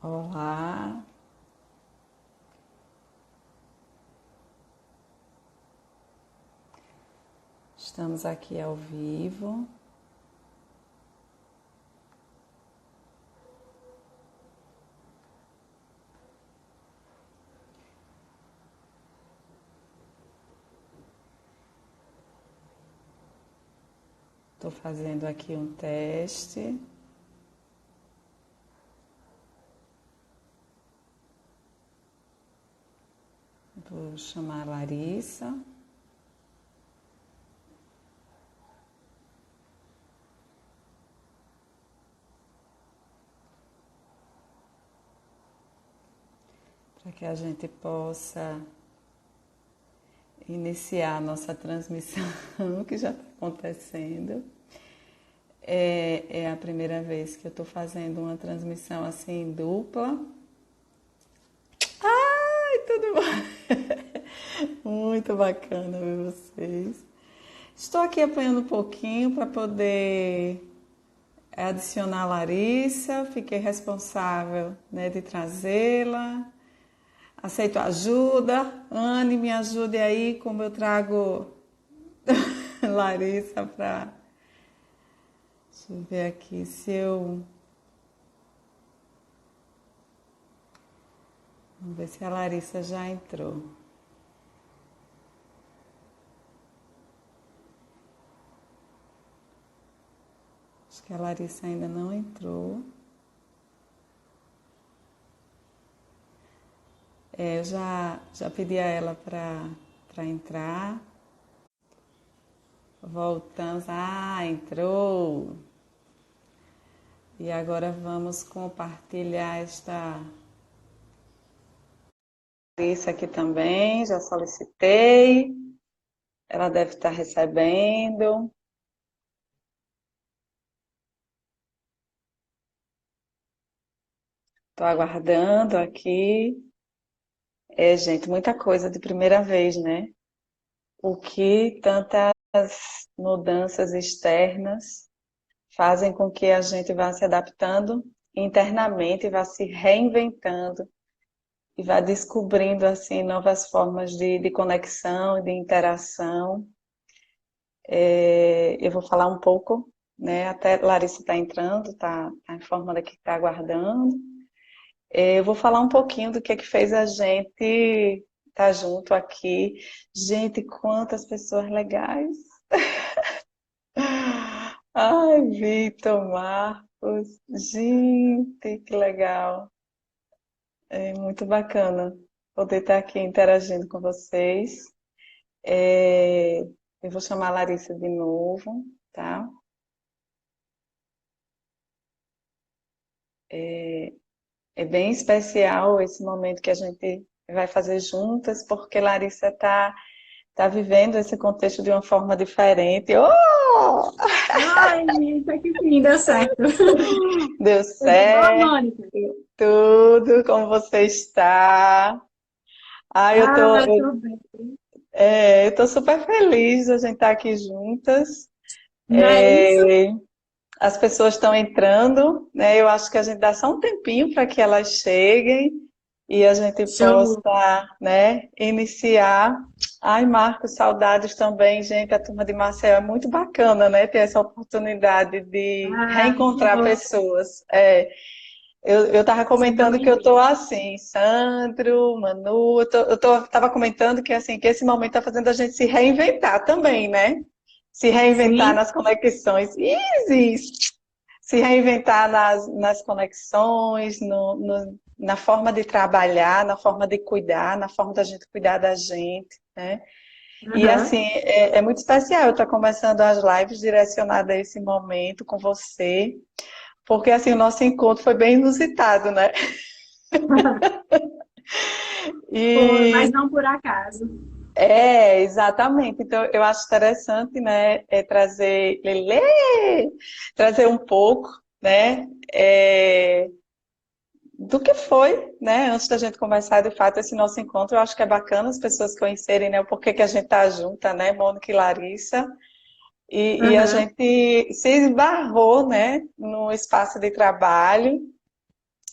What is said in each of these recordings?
Olá, estamos aqui ao vivo. Estou fazendo aqui um teste. Vou chamar a Larissa. Para que a gente possa iniciar a nossa transmissão, que já está acontecendo. É a primeira vez que eu estou fazendo uma transmissão assim dupla. Ai, tudo bom? Muito bacana ver vocês. Estou aqui apanhando um pouquinho para poder adicionar a Larissa. Fiquei responsável, né, de trazê-la. Aceito ajuda. Anne, me ajude aí como eu trago Larissa para... Deixa eu ver aqui se eu... Vamos ver se a Larissa já entrou. Acho que a Larissa ainda não entrou. Eu já pedi a ela para entrar. Voltamos. Ah, entrou! E agora vamos compartilhar esta... Larissa aqui também, já solicitei. Ela deve estar recebendo. Estou aguardando aqui. Gente, muita coisa de primeira vez, né? O que tantas mudanças externas fazem com que a gente vá se adaptando internamente, vá se reinventando e vá descobrindo assim novas formas de conexão, de interação. Eu vou falar um pouco, né? Até Larissa está entrando, está informando aqui que está aguardando. Eu vou falar um pouquinho do que fez a gente estar junto aqui. Gente, quantas pessoas legais! Ai, Vitor, Marcos, gente, que legal! É muito bacana poder estar aqui interagindo com vocês. É, eu vou chamar a Larissa de novo, tá? É bem especial esse momento que a gente vai fazer juntas, porque Larissa tá vivendo esse contexto de uma forma diferente. Oh! Ai, isso que sim, deu certo. Deu Tudo bom, certo, Mônica? tudo, como você está? Ah, Ah, tô bem. eu tô super feliz de a gente estar aqui juntas. Não é isso? As pessoas estão entrando, né? Eu acho que a gente dá só um tempinho para que elas cheguem e a gente Show. possa, né, iniciar. Ai, Marcos, saudades também, gente. A turma de Maceió é muito bacana, né? Ter essa oportunidade de Ah, que reencontrar bom. pessoas. Eu tava Seja comentando que eu tô bem-vindo. assim, Sandro, Manu, tava comentando que assim, que esse momento tá fazendo a gente se reinventar também, né? Se reinventar Sim. nas conexões. Isis! Se reinventar nas conexões, na forma de trabalhar, na forma de cuidar, na forma da gente cuidar da gente, né? E Aham. assim, é muito especial eu estar começando as lives direcionadas a esse momento com você, porque assim, o nosso encontro foi bem inusitado, né? Foi, E mas não por acaso. exatamente. Então, eu acho interessante, né, trazer, trazer um pouco, né, do que foi, né, antes da gente conversar de fato esse nosso encontro. Eu acho que é bacana as pessoas conhecerem, né, o porquê que a gente tá junta, né, Mônica e Larissa. E a Aham. gente se esbarrou, né, no espaço de trabalho.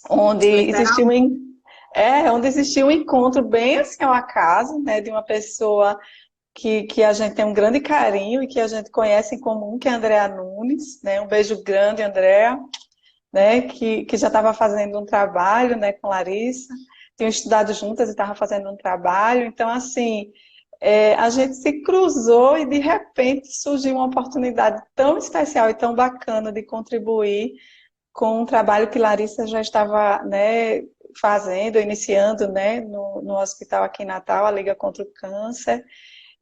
onde existiu Literalmente. onde existiu um encontro bem assim ao acaso, né, de uma pessoa que a gente tem um grande carinho e que a gente conhece em comum, que é a Andrea Nunes, né? Um beijo grande, Andrea, né? Que já estava fazendo um trabalho, né, com Larissa, tinham estudado juntas e estava fazendo um trabalho. Então, assim, a gente se cruzou e de repente surgiu uma oportunidade tão especial e tão bacana de contribuir com um trabalho que Larissa já estava, né, fazendo, iniciando, né, no hospital aqui em Natal, a Liga contra o Câncer.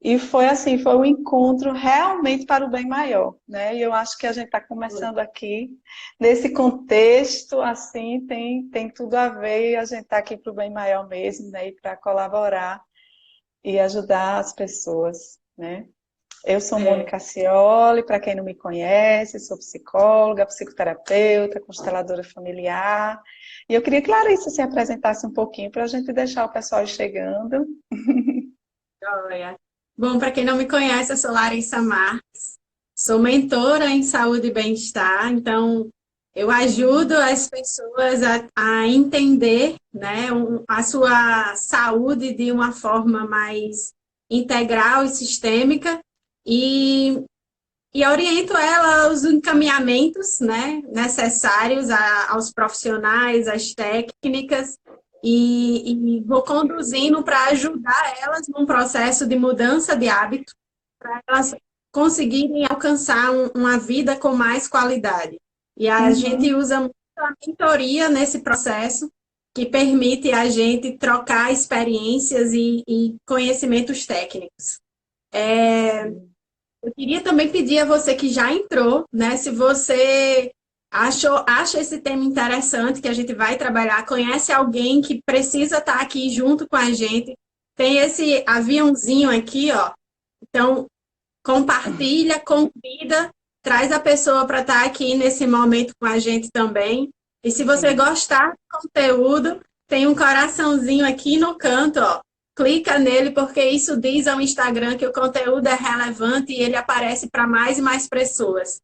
E foi assim, foi um encontro realmente para o bem maior, né? E eu acho que a gente está começando aqui nesse contexto, assim, tem tudo a ver, e a gente está aqui para o bem maior mesmo, né? E para colaborar e ajudar as pessoas, né? Eu sou É, Mônica Cioli, para quem não me conhece, sou psicóloga, psicoterapeuta, consteladora familiar. E eu queria que Larissa se apresentasse um pouquinho para a gente deixar o pessoal chegando. joia. Bom, para quem não me conhece, eu sou Larissa Marques, sou mentora em saúde e bem-estar, então eu ajudo as pessoas a entender, né, a sua saúde de uma forma mais integral e sistêmica e, e oriento ela aos encaminhamentos, né, necessários aos profissionais, às técnicas e vou conduzindo para ajudar elas num processo de mudança de hábito, para elas conseguirem alcançar uma vida com mais qualidade. E a gente Uhum, usa muito a mentoria nesse processo, que permite a gente trocar experiências e conhecimentos técnicos. Eu queria também pedir a você que já entrou, né? Se você acha esse tema interessante, que a gente vai trabalhar, conhece alguém que precisa estar aqui junto com a gente, tem esse aviãozinho aqui, ó. Então, compartilha, convida, traz a pessoa para estar aqui nesse momento com a gente também. E se você sim. gostar do conteúdo, tem um coraçãozinho aqui no canto, ó. Clica nele, porque isso diz ao Instagram que o conteúdo é relevante e ele aparece para mais e mais pessoas.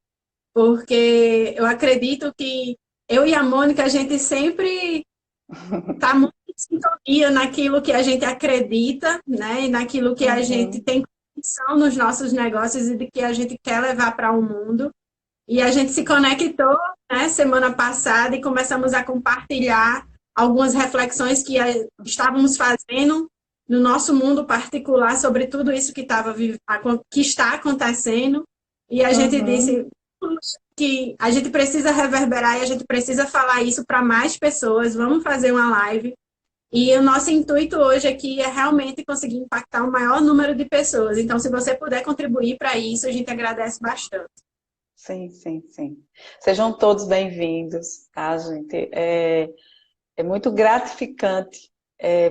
Porque eu acredito que eu e a Mônica, a gente sempre está muito em sintonia naquilo que a gente acredita, né? E naquilo que a gente Uhum. tem convicção nos nossos negócios e de que a gente quer levar para o mundo. E a gente se conectou, né, semana passada e começamos a compartilhar algumas reflexões que estávamos fazendo no nosso mundo particular sobre tudo isso que está acontecendo. E a gente disse Uhum. que a gente precisa reverberar e a gente precisa falar isso para mais pessoas. Vamos fazer uma live. E o nosso intuito hoje aqui é realmente conseguir impactar o maior número de pessoas. Então, se você puder contribuir para isso, a gente agradece bastante. Sim, sim, sim. Sejam todos bem-vindos, tá, gente? É muito gratificante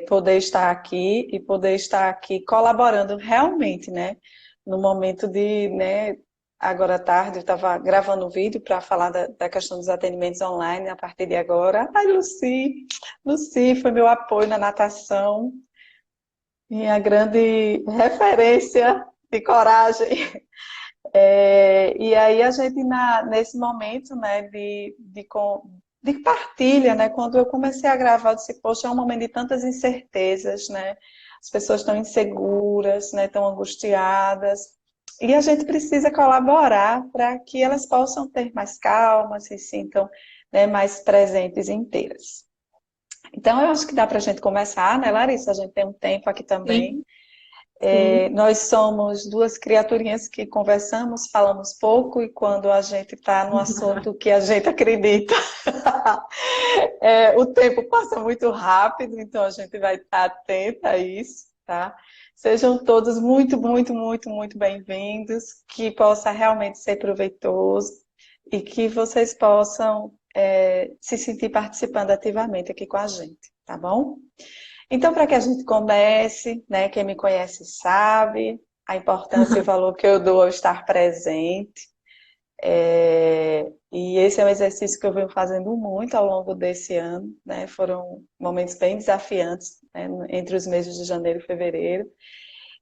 poder estar aqui e poder estar aqui colaborando realmente, né? No momento de, né? Agora à tarde eu estava gravando um vídeo para falar da questão dos atendimentos online a partir de agora. Ai, Luci foi meu apoio na natação, minha grande referência de coragem. E aí a gente, nesse momento, né, de partilha, né, quando eu comecei a gravar, eu disse, poxa, é um momento de tantas incertezas, né, as pessoas estão inseguras, né, estão angustiadas, e a gente precisa colaborar para que elas possam ter mais calma, se sintam, né, mais presentes e inteiras. Então, eu acho que dá para a gente começar, né, Larissa? A gente tem um tempo aqui também. Sim, sim. Nós somos duas criaturinhas que conversamos, falamos pouco, e quando a gente está no assunto que a gente acredita, o tempo passa muito rápido, então a gente vai estar atenta a isso, tá? Sejam todos muito, muito, muito, muito bem-vindos, que possa realmente ser proveitoso e que vocês possam se sentir participando ativamente aqui com a gente, tá bom? Então, para que a gente comece, né, quem me conhece sabe a importância e o valor que eu dou ao estar presente. E esse é um exercício que eu venho fazendo muito ao longo desse ano, né? Foram momentos bem desafiantes, né, entre os meses de janeiro e fevereiro.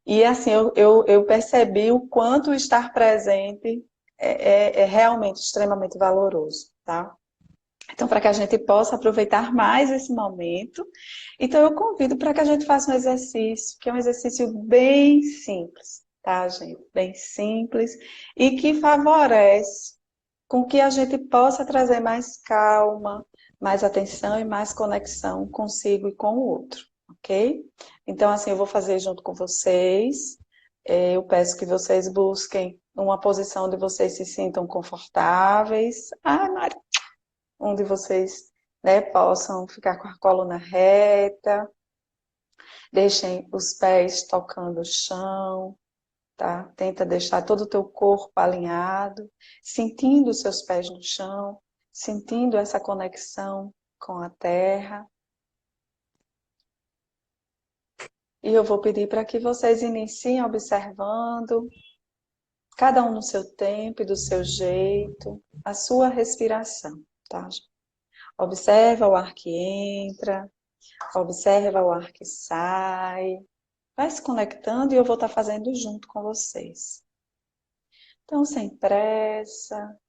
E assim, eu percebi o quanto o estar presente é realmente extremamente valoroso, tá? Então, para que a gente possa aproveitar mais esse momento, então eu convido para que a gente faça um exercício, que é um exercício bem simples, tá, gente? Bem simples e que favorece com que a gente possa trazer mais calma, mais atenção e mais conexão consigo e com o outro, ok? Então, assim, eu vou fazer junto com vocês. Eu peço que vocês busquem uma posição onde vocês se sintam confortáveis. Ah, Mari, onde vocês, né, possam ficar com a coluna reta, deixem os pés tocando o chão, tá? Tenta deixar todo o teu corpo alinhado, sentindo os seus pés no chão, sentindo essa conexão com a terra. E eu vou pedir para que vocês iniciem observando, cada um no seu tempo e do seu jeito, a sua respiração, tá? Observa o ar que entra, observa o ar que sai, vai se conectando e eu vou estar fazendo junto com vocês. Então, sem pressa,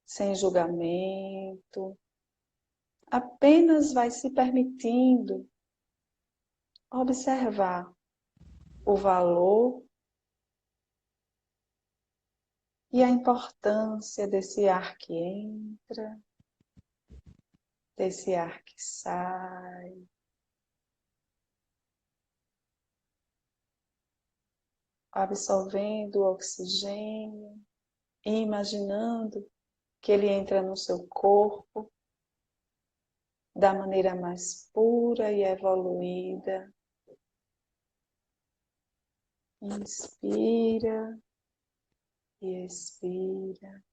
sem julgamento, apenas vai se permitindo observar o valor e a importância desse ar que entra, desse ar que sai. Absorvendo o oxigênio e imaginando que ele entra no seu corpo da maneira mais pura e evoluída. Inspira e expira.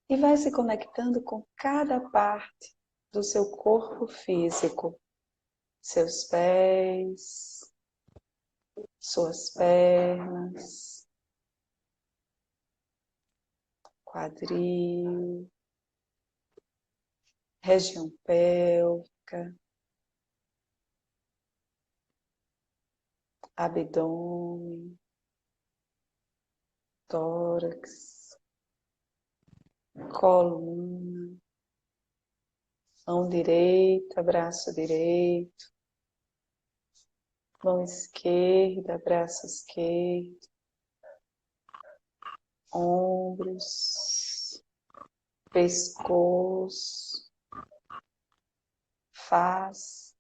E vai se conectando com cada parte do seu corpo físico. Seus pés, suas pernas, quadril, região pélvica, abdômen, tórax, coluna, mão direita, braço direito, mão esquerda, braço esquerdo, ombros, pescoço, face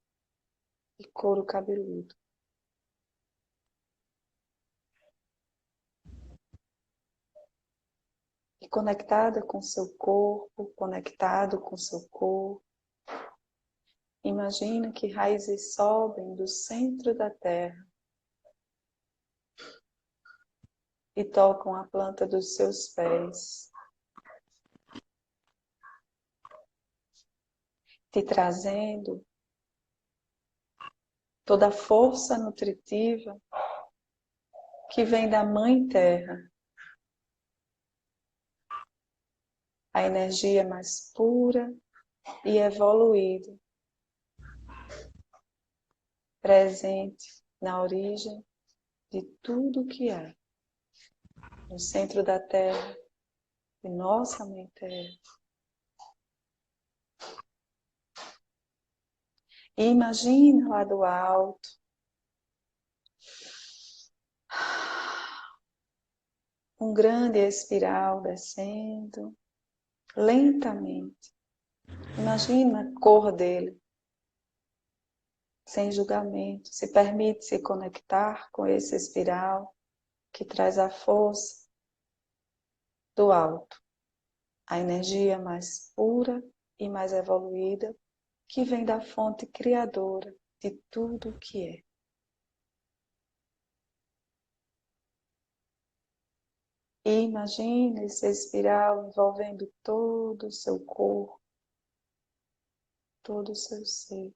e couro cabeludo. E conectada com seu corpo, conectado com seu corpo, imagina que raízes sobem do centro da terra e tocam a planta dos seus pés, te trazendo toda a força nutritiva que vem da Mãe Terra, a energia mais pura e evoluída, presente na origem de tudo que há, no centro da Terra, de nossa Mãe Terra. E imagina lá do alto, um grande espiral descendo lentamente. Imagina a cor dele, sem julgamento. Se permite se conectar com esse espiral que traz a força do alto, a energia mais pura e mais evoluída que vem da fonte criadora de tudo o que é. E imagine esse espiral envolvendo todo o seu corpo, todo o seu ser,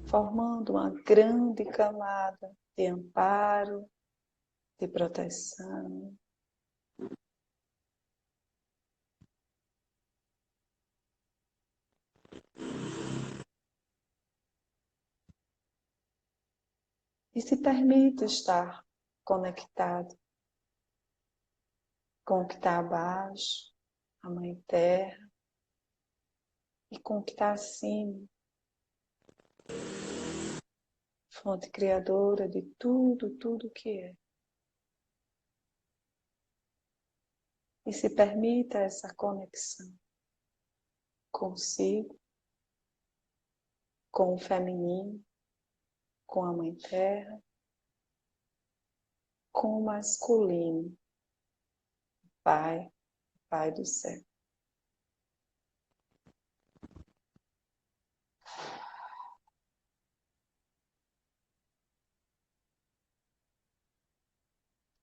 formando uma grande camada de amparo, de proteção. E se permita estar conectado com o que está abaixo, a Mãe Terra, e com o que está acima, fonte criadora de tudo, tudo que é. E se permita essa conexão consigo, com o feminino, com a Mãe Terra, com o masculino, Pai, Pai do céu.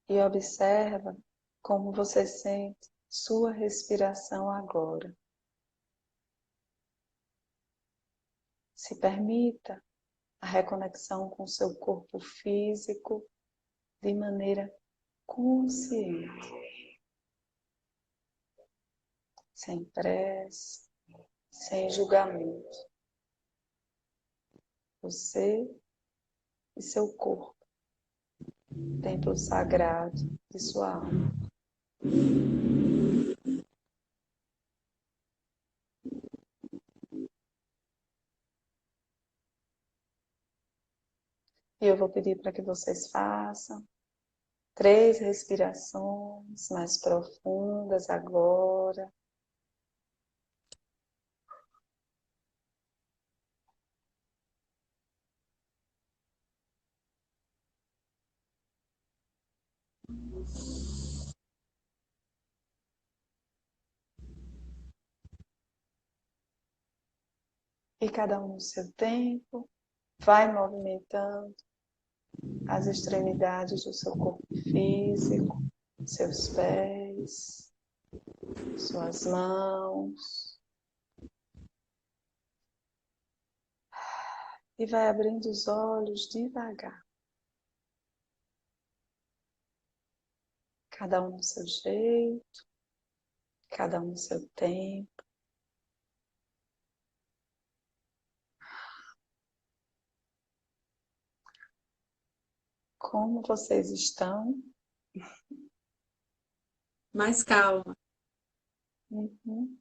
E observa como você sente sua respiração agora. Se permita a reconexão com seu corpo físico de maneira consciente, sem pressa, sem julgamento. Você e seu corpo, templo sagrado de sua alma. E eu vou pedir para que vocês façam 3 respirações mais profundas agora. E cada um no seu tempo vai movimentando as extremidades do seu corpo físico, seus pés, suas mãos. E vai abrindo os olhos devagar. Cada um no seu jeito, cada um no seu tempo. Como vocês estão? Mais calma. Uhum.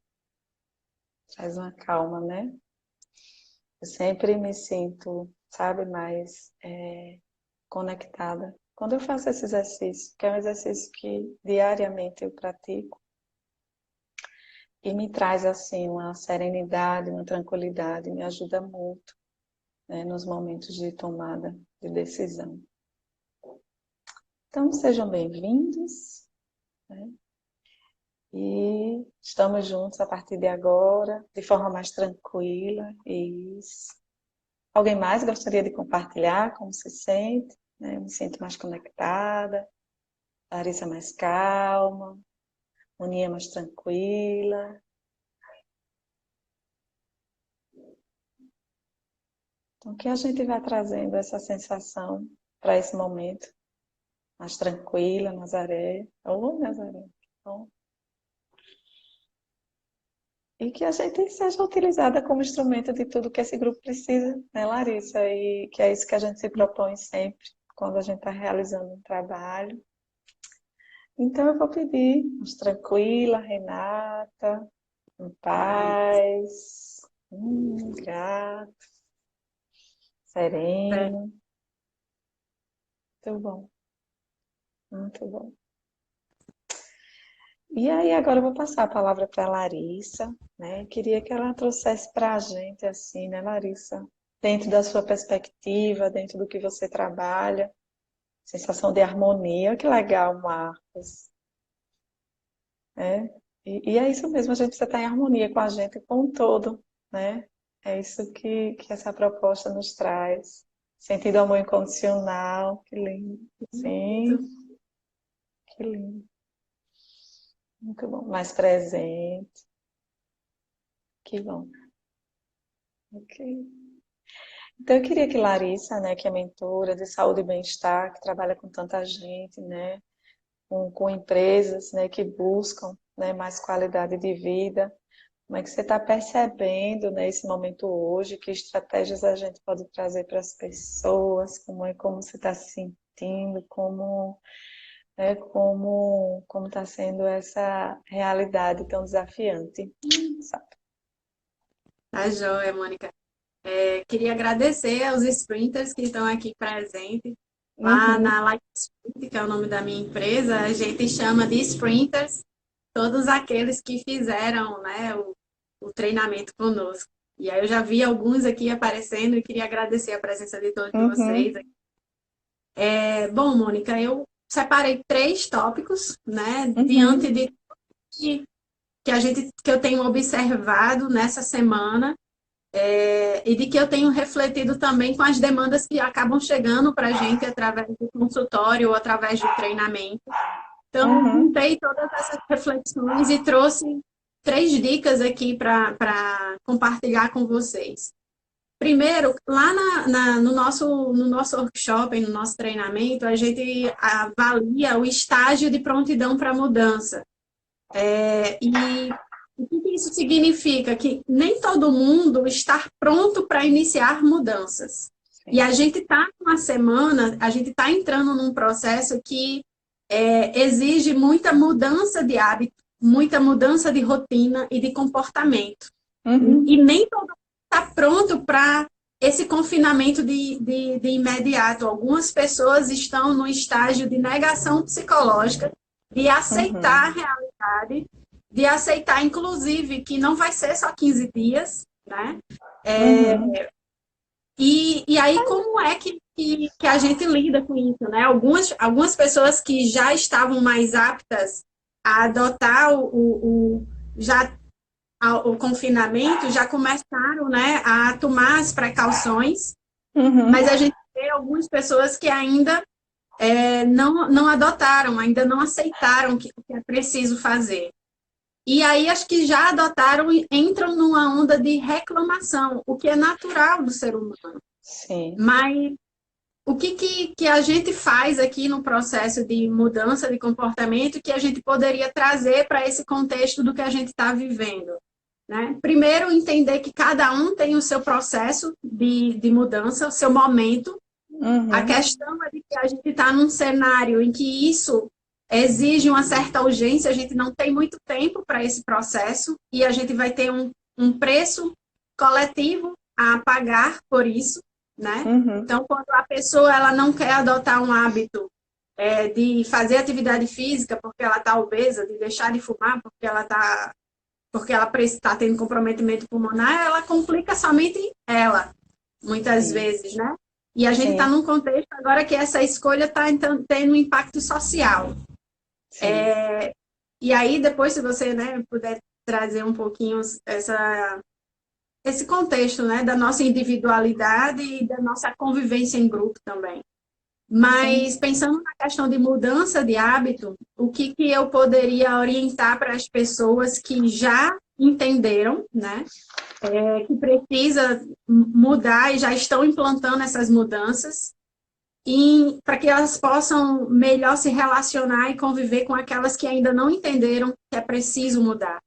Traz uma calma, né? Eu sempre me sinto, sabe, mais conectada. Quando eu faço esse exercício, que é um exercício que diariamente eu pratico, e me traz, assim, uma serenidade, uma tranquilidade, me ajuda muito, né, nos momentos de tomada de decisão. Então, sejam bem-vindos, né? E estamos juntos a partir de agora, de forma mais tranquila. Isso. Alguém mais gostaria de compartilhar como se sente? Né? Eu me sinto mais conectada, Larissa mais calma, Moninha mais tranquila. Então, que a gente vai trazendo essa sensação para esse momento mais tranquila, Nazaré. Ô, Nazaré. Bom. E que a gente seja utilizada como instrumento de tudo que esse grupo precisa, né, Larissa? E que é isso que a gente se propõe sempre, quando a gente está realizando um trabalho. Então eu vou pedir, mais tranquila, Renata, em paz, grato, sereno. Muito bom, muito bom. E aí agora eu vou passar a palavra para a Larissa, né? Queria que ela trouxesse para a gente, assim, né, Larissa? Dentro da sua perspectiva, dentro do que você trabalha, sensação de harmonia, que legal, Marcos. Né? E é isso mesmo, a gente precisa estar em harmonia com a gente, com o todo, né? É isso que essa proposta nos traz. Sentido amor incondicional, que lindo. Sim, que lindo. Muito bom. Mais presente, que bom. Ok. Então, eu queria que Larissa, né, que é mentora de saúde e bem-estar, que trabalha com tanta gente, né, com empresas, né, que buscam, né, mais qualidade de vida, Como é que você está percebendo nesse momento hoje? Que estratégias a gente pode trazer para as pessoas? Como você está se sentindo? Como está sendo essa realidade tão desafiante, sabe? Tá joia, Mônica. Queria agradecer aos sprinters que estão aqui presentes. Lá Uhum, na Light Sprint, que é o nome da minha empresa, a gente chama de sprinters todos aqueles que fizeram, né, o treinamento conosco. E aí eu já vi alguns aqui aparecendo e queria agradecer a presença de todos vocês. uhum, Bom, Mônica, eu separei 3 tópicos, né, diante uhum, de que eu tenho observado nessa semana, e de que eu tenho refletido também com as demandas que acabam chegando para a gente através do consultório ou através do treinamento. Então, eu uhum, juntei todas essas reflexões e trouxe 3 dicas aqui para compartilhar com vocês. Primeiro, lá no nosso workshop, no nosso treinamento, a gente avalia o estágio de prontidão para mudança. E o que isso significa? Que nem todo mundo está pronto para iniciar mudanças. E sim. a gente está numa semana, a gente está entrando num processo que exige muita mudança de hábito, muita mudança de rotina e de comportamento. Uhum, E nem todo mundo está pronto para esse confinamento de imediato. Algumas pessoas estão no estágio de negação psicológica, de aceitar a uhum, realidade, de aceitar, inclusive, que não vai ser só 15 dias, né? uhum, E aí, como é que a gente lida com isso, né? Algumas pessoas que já estavam mais aptas a adotar já o confinamento já começaram, né, a tomar as precauções, uhum, mas a gente vê algumas pessoas que ainda não adotaram, ainda não aceitaram o que é preciso fazer. E aí, as que já adotaram entram numa onda de reclamação, o que é natural do ser humano. sim. Mas o que a gente faz aqui no processo de mudança de comportamento que a gente poderia trazer para esse contexto do que a gente está vivendo? Né? Primeiro, entender que cada um tem o seu processo de mudança, o seu momento. A Uhum, questão é de que a gente está num cenário em que isso exige uma certa urgência, a gente não tem muito tempo para esse processo e a gente vai ter um preço coletivo a pagar por isso, né? uhum, Então, quando a pessoa ela não quer adotar um hábito de fazer atividade física porque ela está obesa, de deixar de fumar porque ela está tendo comprometimento pulmonar, ela complica somente ela, muitas sim, vezes, né? E a gente está sim, num contexto agora que essa escolha está tendo um impacto social. sim. E aí, depois, se você, né, puder trazer um pouquinho esse contexto, né, da nossa individualidade e da nossa convivência em grupo também. Sim. Mas pensando na questão de mudança de hábito, o que eu poderia orientar para as pessoas que já entenderam, né, que precisa mudar e já estão implantando essas mudanças, para que elas possam melhor se relacionar e conviver com aquelas que ainda não entenderam que é preciso mudar.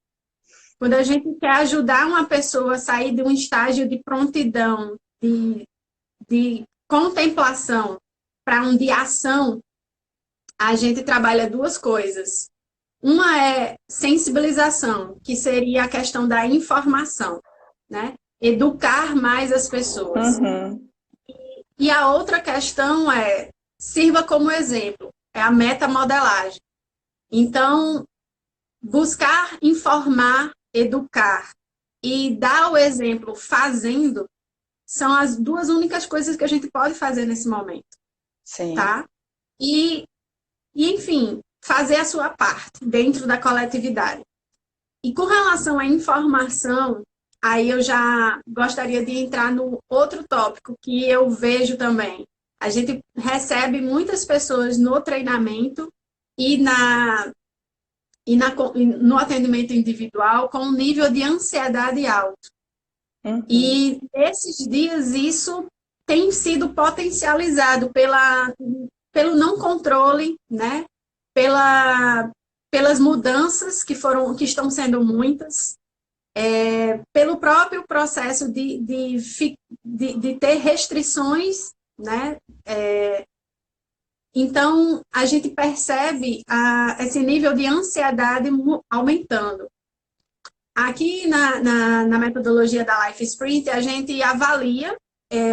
Quando a gente quer ajudar uma pessoa a sair de um estágio de prontidão, de contemplação, para um de ação, a gente trabalha 2 coisas. Uma é sensibilização, que seria a questão da informação, né? Educar mais as pessoas. Uhum, E a outra questão é sirva como exemplo, é a metamodelagem. Então, buscar informar, educar e dar o exemplo fazendo são as 2 únicas coisas que a gente pode fazer nesse momento, sim. tá? E, enfim, fazer a sua parte dentro da coletividade. E com relação à informação, aí eu já gostaria de entrar no outro tópico que eu vejo também. A gente recebe muitas pessoas no treinamento e, no atendimento individual com um nível de ansiedade alto. Uhum, E esses dias isso tem sido potencializado pelo não controle, né? Pela, pelas mudanças que estão sendo muitas, pelo próprio processo de ter restrições, né? Então, a gente percebe esse nível de ansiedade aumentando. Aqui na metodologia da Life Sprint, a gente avalia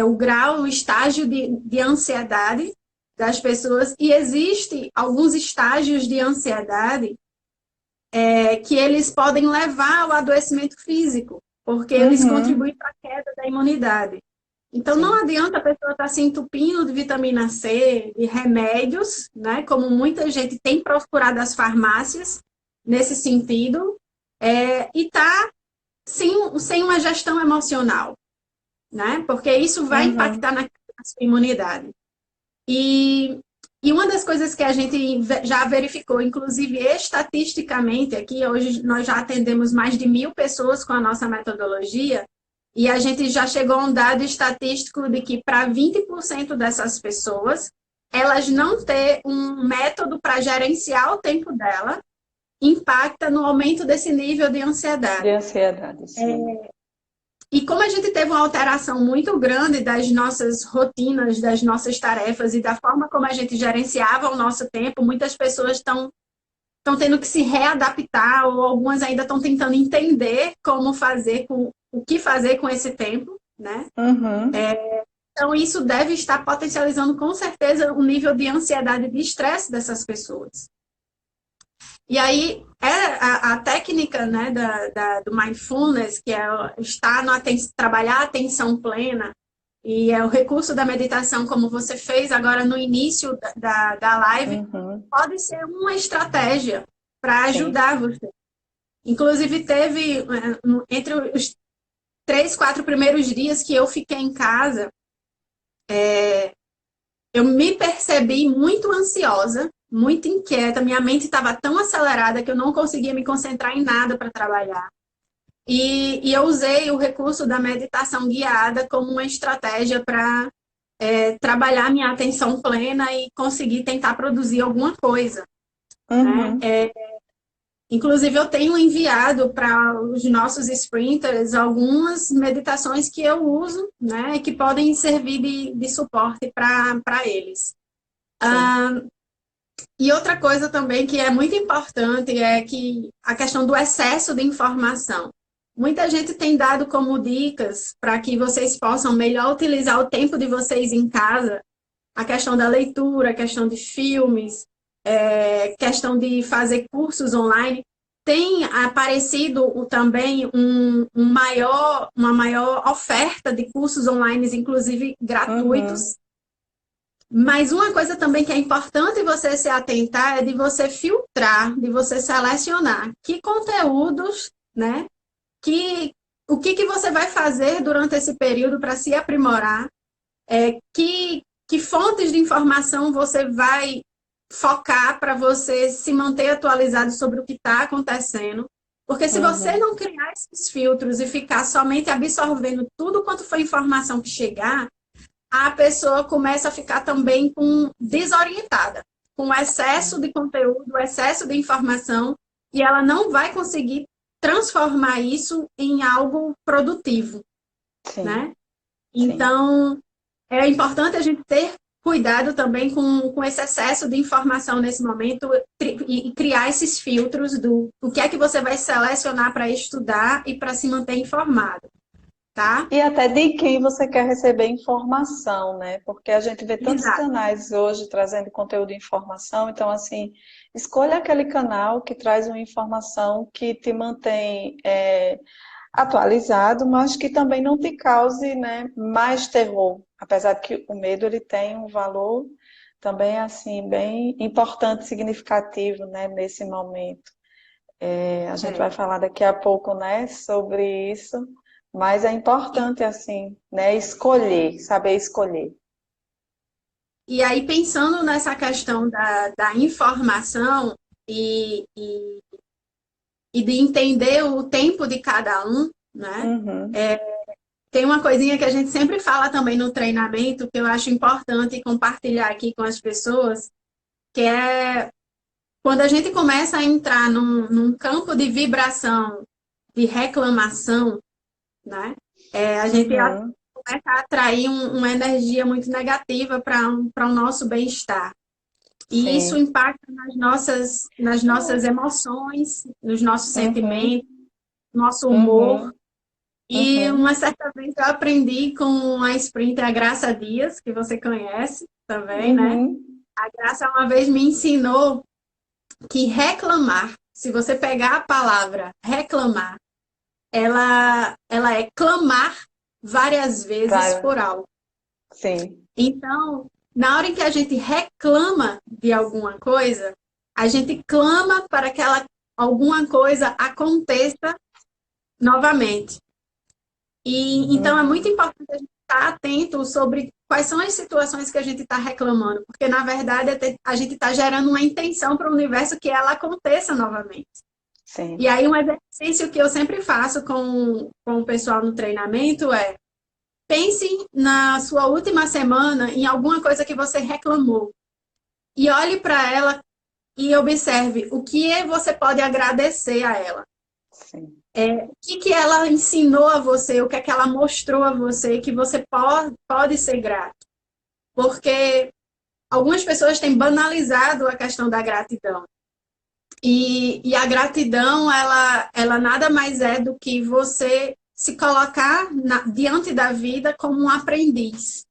o grau, o estágio de ansiedade das pessoas, e existem alguns estágios de ansiedade que eles podem levar ao adoecimento físico, porque eles contribuem para a queda da imunidade. Então, não adianta a pessoa estar se entupindo de vitamina C, de remédios, né, como muita gente tem procurado as farmácias nesse sentido, e tá sem uma gestão emocional, né? Porque isso vai impactar na sua imunidade. E uma das coisas que a gente já verificou, inclusive estatisticamente aqui, hoje nós já atendemos mais de 1.000 pessoas com a nossa metodologia, e a gente já chegou a um dado estatístico de que para 20% dessas pessoas, elas não ter um método para gerenciar o tempo dela, impacta no aumento desse nível de ansiedade. De ansiedade, sim. E como a gente teve uma alteração muito grande das nossas rotinas, das nossas tarefas e da forma como a gente gerenciava o nosso tempo, muitas pessoas estão tendo que se readaptar, ou algumas ainda estão tentando entender o que fazer com esse tempo, né? Então, isso deve estar potencializando, com certeza, o nível de ansiedade e de estresse dessas pessoas. E aí, a técnica, né, do mindfulness, que é trabalhar a atenção plena, e é o recurso da meditação, como você fez agora no início da live, pode ser uma estratégia para ajudar você. Inclusive, teve, entre os 3, 4 primeiros dias que eu fiquei em casa, eu me percebi muito ansiosa, muito inquieta, minha mente estava tão acelerada que eu não conseguia me concentrar em nada para trabalhar. E eu usei o recurso da meditação guiada como uma estratégia para trabalhar minha atenção plena e conseguir tentar produzir alguma coisa. Né? Inclusive, eu tenho enviado para os nossos sprinters algumas meditações que eu uso, né, que podem servir de suporte para eles. E outra coisa também que é muito importante é que a questão do excesso de informação. Muita gente tem dado como dicas para que vocês possam melhor utilizar o tempo de vocês em casa, a questão da leitura, a questão de filmes, questão de fazer cursos online. Tem aparecido também uma maior oferta de cursos online, inclusive gratuitos. Mas uma coisa também que é importante você se atentar é de você filtrar, de você selecionar que conteúdos, né? O que você vai fazer durante esse período para se aprimorar, que fontes de informação você vai focar para você se manter atualizado sobre o que está acontecendo. Porque se você não criar esses filtros e ficar somente absorvendo tudo quanto for informação que chegar, a pessoa começa a ficar também desorientada, com excesso de conteúdo, excesso de informação, e ela não vai conseguir transformar isso em algo produtivo, né? Então, é importante a gente ter cuidado também com esse excesso de informação nesse momento e criar esses filtros do que é que você vai selecionar para estudar e para se manter informado. Tá? E até de quem você quer receber informação, né? Porque a gente vê tantos canais hoje trazendo conteúdo e informação, então, assim, escolha aquele canal que traz uma informação que te mantém atualizado, mas que também não te cause, né, mais terror, apesar que o medo ele tem um valor também, assim, bem importante, significativo, né, nesse momento. A gente vai falar daqui a pouco, né, sobre isso. Mas é importante, assim, né, saber escolher. E aí, pensando nessa questão da informação e de entender o tempo de cada um, né? Tem uma coisinha que a gente sempre fala também no treinamento, que eu acho importante compartilhar aqui com as pessoas, que é quando a gente começa a entrar num campo de vibração, de reclamação, né? A gente Uhum. começa a atrair uma energia muito negativa para o nosso bem-estar. E isso Sim. impacta nas nossas emoções, nos nossos Uhum. sentimentos, nosso humor. Uhum. E uma Uhum. certa vez eu aprendi com a sprinter, a Graça Dias, que você conhece também, né? Uhum. A Graça uma vez me ensinou que reclamar, se você pegar a palavra reclamar, ela é clamar várias vezes Claro. por algo. Sim. Então, na hora em que a gente reclama de alguma coisa, a gente clama para que alguma coisa aconteça novamente. E então é muito Uhum. importante a gente estar atento sobre quais são as situações que a gente está reclamando, porque na verdade a gente está gerando uma intenção para o universo que ela aconteça novamente. E Sim. aí um exercício que eu sempre faço com o pessoal no treinamento é: pense na sua última semana em alguma coisa que você reclamou e olhe para ela e observe o que você pode agradecer a ela. Sim. O que ela ensinou a você, o que é que ela mostrou a você que você pode ser grato. Porque algumas pessoas têm banalizado a questão da gratidão. E a gratidão, ela nada mais é do que você se colocar diante da vida como um aprendiz.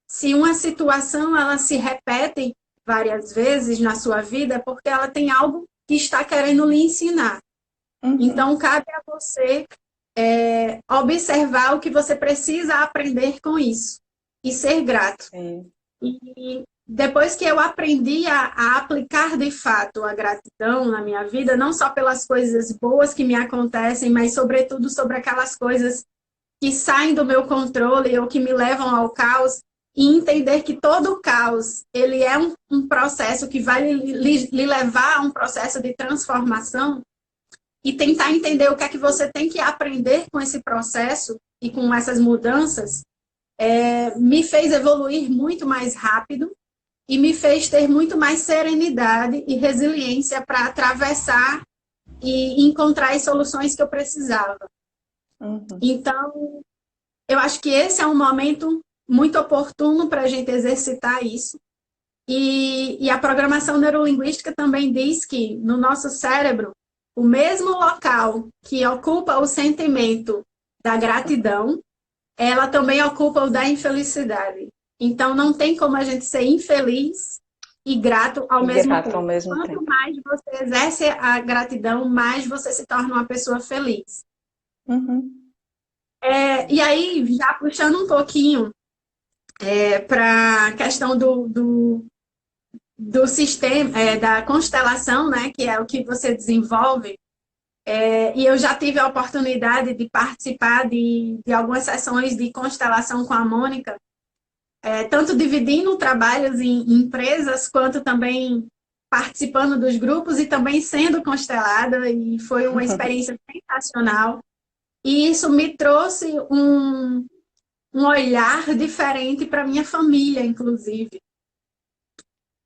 Se uma situação ela se repete várias vezes na sua vida, é porque ela tem algo que está querendo lhe ensinar. Então, Uhum. cabe a você observar o que você precisa aprender com isso e ser grato. Sim. E depois que eu aprendi a aplicar de fato a gratidão na minha vida, não só pelas coisas boas que me acontecem, mas sobretudo sobre aquelas coisas que saem do meu controle ou que me levam ao caos, e entender que todo o caos ele é um processo que vai lhe levar a um processo de transformação, e tentar entender o que é que você tem que aprender com esse processo e com essas mudanças, me fez evoluir muito mais rápido e me fez ter muito mais serenidade e resiliência para atravessar e encontrar as soluções que eu precisava. Uhum. Então, eu acho que esse é um momento muito oportuno para a gente exercitar isso. E a programação neurolinguística também diz que no nosso cérebro, o mesmo local que ocupa o sentimento da gratidão, ela também ocupa o da infelicidade. Então, não tem como a gente ser infeliz e grato ao E mesmo grato ao tempo. mesmo Quanto tempo. mais você exerce a gratidão, mais você se torna uma pessoa feliz. Uhum. E aí, já puxando um pouquinho para a questão do sistema, da constelação, né, que é o que você desenvolve, e eu já tive a oportunidade de participar de algumas sessões de constelação com a Mônica, tanto dividindo trabalhos em empresas, quanto também participando dos grupos e também sendo constelada, e foi uma experiência sensacional. E isso me trouxe um olhar diferente para minha família, inclusive.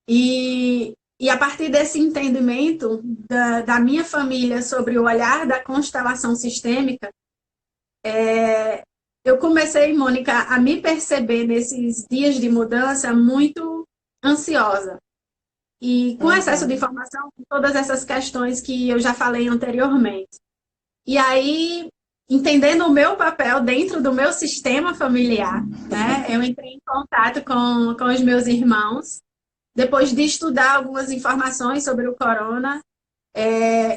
E a partir desse entendimento da minha família sobre o olhar da constelação sistêmica, eu comecei, Mônica, a me perceber nesses dias de mudança muito ansiosa. E com excesso de Uhum. informação, com todas essas questões que eu já falei anteriormente. E aí, entendendo o meu papel dentro do meu sistema familiar, né, eu entrei em contato com os meus irmãos, depois de estudar algumas informações sobre o corona,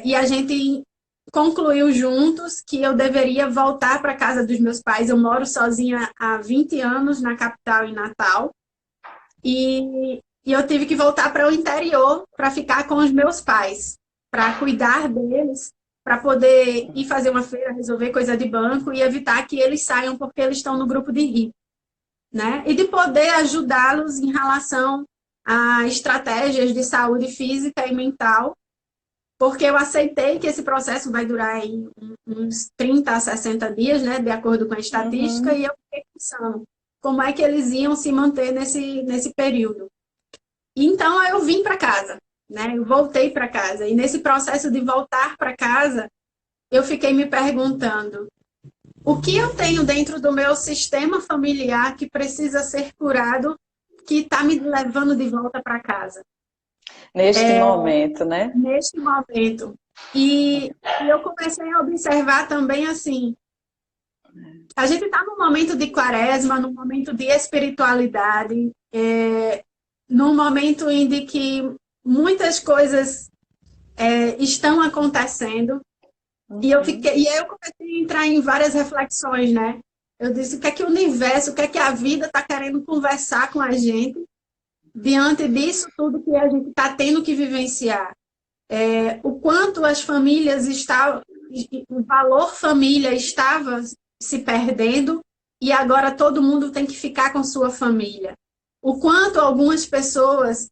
e a gente concluiu juntos que eu deveria voltar para a casa dos meus pais. Eu moro sozinha há 20 anos na capital, em Natal, e eu tive que voltar para o interior para ficar com os meus pais, para cuidar deles, para poder ir fazer uma feira, resolver coisa de banco e evitar que eles saiam porque eles estão no grupo de risco, né? E de poder ajudá-los em relação a estratégias de saúde física e mental, porque eu aceitei que esse processo vai durar em uns 30 a 60 dias, né, de acordo com a estatística, e Uhum. eu fiquei pensando como é que eles iam se manter nesse período. Então eu vim para casa, né? Eu voltei para casa. E nesse processo de voltar para casa, eu fiquei me perguntando: o que eu tenho dentro do meu sistema familiar que precisa ser curado, que está me levando de volta para casa, Neste momento, né? neste momento. E eu comecei a observar também assim, a gente está num momento de quaresma, num momento de espiritualidade, num momento em que muitas coisas estão acontecendo. E aí eu comecei a entrar em várias reflexões, né? Eu disse, o que é que o universo, o que é que a vida está querendo conversar com a gente diante disso tudo que a gente está tendo que vivenciar. O quanto as famílias estavam, o valor família estava se perdendo e agora todo mundo tem que ficar com sua família. O quanto algumas pessoas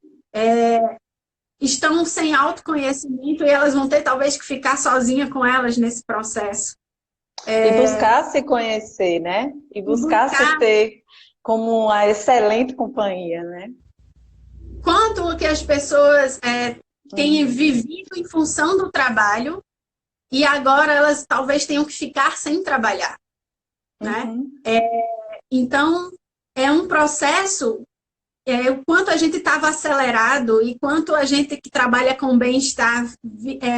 estão sem autoconhecimento e elas vão ter talvez que ficar sozinha com elas nesse processo. E buscar se conhecer, né? E buscar se ter como uma excelente companhia, né? Quanto que as pessoas têm vivido em função do trabalho e agora elas talvez tenham que ficar sem trabalhar, né? Então, é um processo, o quanto a gente estava acelerado e quanto a gente que trabalha com bem-estar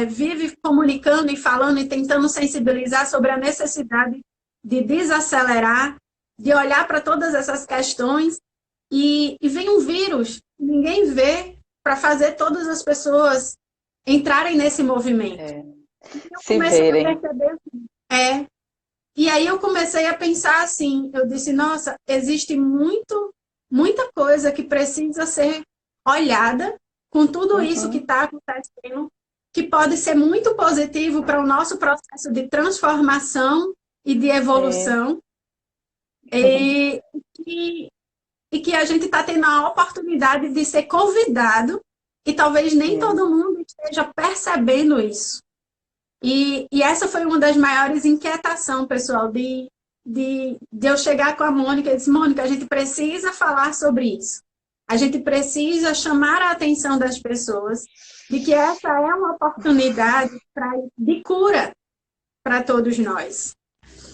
vive comunicando e falando e tentando sensibilizar sobre a necessidade de desacelerar, de olhar para todas essas questões e vem um vírus, ninguém vê, para fazer todas as pessoas entrarem nesse movimento. Eu Se comecei a verem. perceber, e aí eu comecei a pensar assim, eu disse, nossa, existe muita coisa que precisa ser olhada com tudo isso que está acontecendo, que pode ser muito positivo para o nosso processo de transformação e de evolução. E que a gente está tendo a oportunidade de ser convidado e talvez nem todo mundo esteja percebendo isso. E essa foi uma das maiores inquietações, pessoal, de eu chegar com a Mônica e dizer, Mônica, a gente precisa falar sobre isso. A gente precisa chamar a atenção das pessoas de que essa é uma oportunidade de cura para todos nós.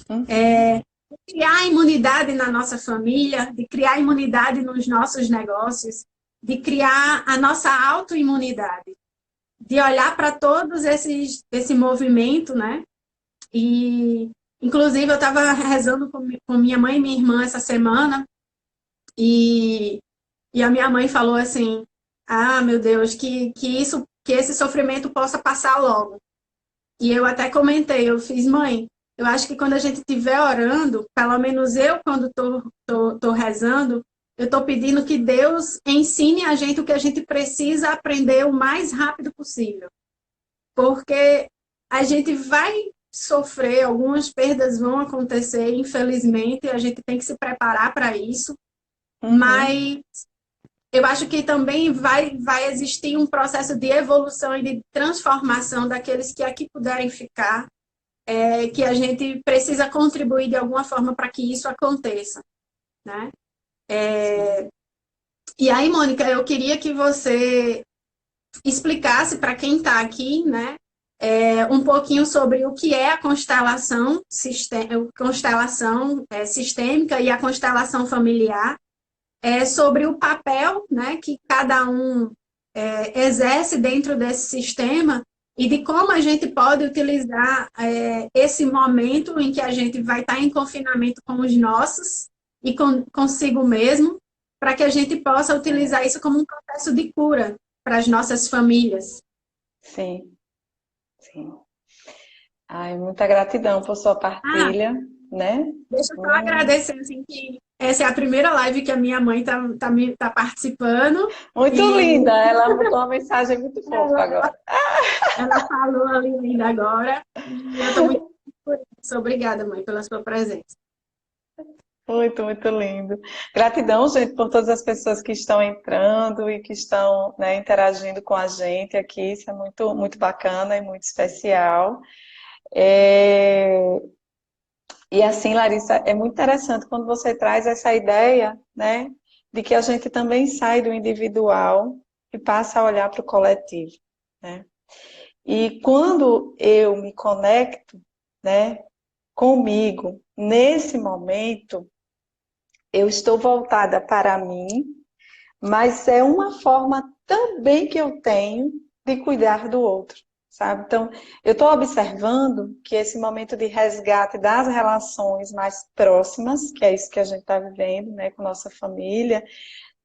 De criar imunidade na nossa família, de criar imunidade nos nossos negócios, de criar a nossa autoimunidade, de olhar para todos esse movimento, né? E, inclusive, eu estava rezando com minha mãe e minha irmã essa semana e a minha mãe falou assim, meu Deus, que esse sofrimento possa passar logo. E eu até comentei, eu fiz, mãe, eu acho que quando a gente estiver orando, pelo menos eu, quando estou rezando, eu estou pedindo que Deus ensine a gente o que a gente precisa aprender o mais rápido possível. Porque a gente vai sofrer, algumas perdas vão acontecer, infelizmente, a gente tem que se preparar para isso. Mas eu acho que também vai existir um processo de evolução e de transformação daqueles que aqui puderem ficar, que a gente precisa contribuir de alguma forma para que isso aconteça, né? E aí, Mônica, eu queria que você explicasse para quem está aqui, né, um pouquinho sobre o que é a constelação sistêmica e a constelação familiar, sobre o papel, né, que cada um exerce dentro desse sistema e de como a gente pode utilizar esse momento em que a gente vai estar em confinamento com os nossos e consigo mesmo, para que a gente possa utilizar isso como um processo de cura para as nossas famílias. Sim, sim. Ai, muita gratidão por sua partilha, né? Deixa eu só agradecer, assim, que essa é a primeira live que a minha mãe tá participando. Muito linda, ela mandou uma mensagem muito fofa agora. Ela falou ali ainda agora, e eu estou muito feliz. Obrigada, mãe, pela sua presença. Muito, muito lindo. Gratidão, gente, por todas as pessoas que estão entrando e que estão, né, interagindo com a gente aqui. Isso é muito, muito bacana e muito especial. E assim, Larissa, é muito interessante quando você traz essa ideia, né, de que a gente também sai do individual e passa a olhar para o coletivo, né? E quando eu me conecto, né, comigo, nesse momento, eu estou voltada para mim, mas é uma forma também que eu tenho de cuidar do outro, sabe? Então, eu estou observando que esse momento de resgate das relações mais próximas, que é isso que a gente está vivendo, né, com nossa família,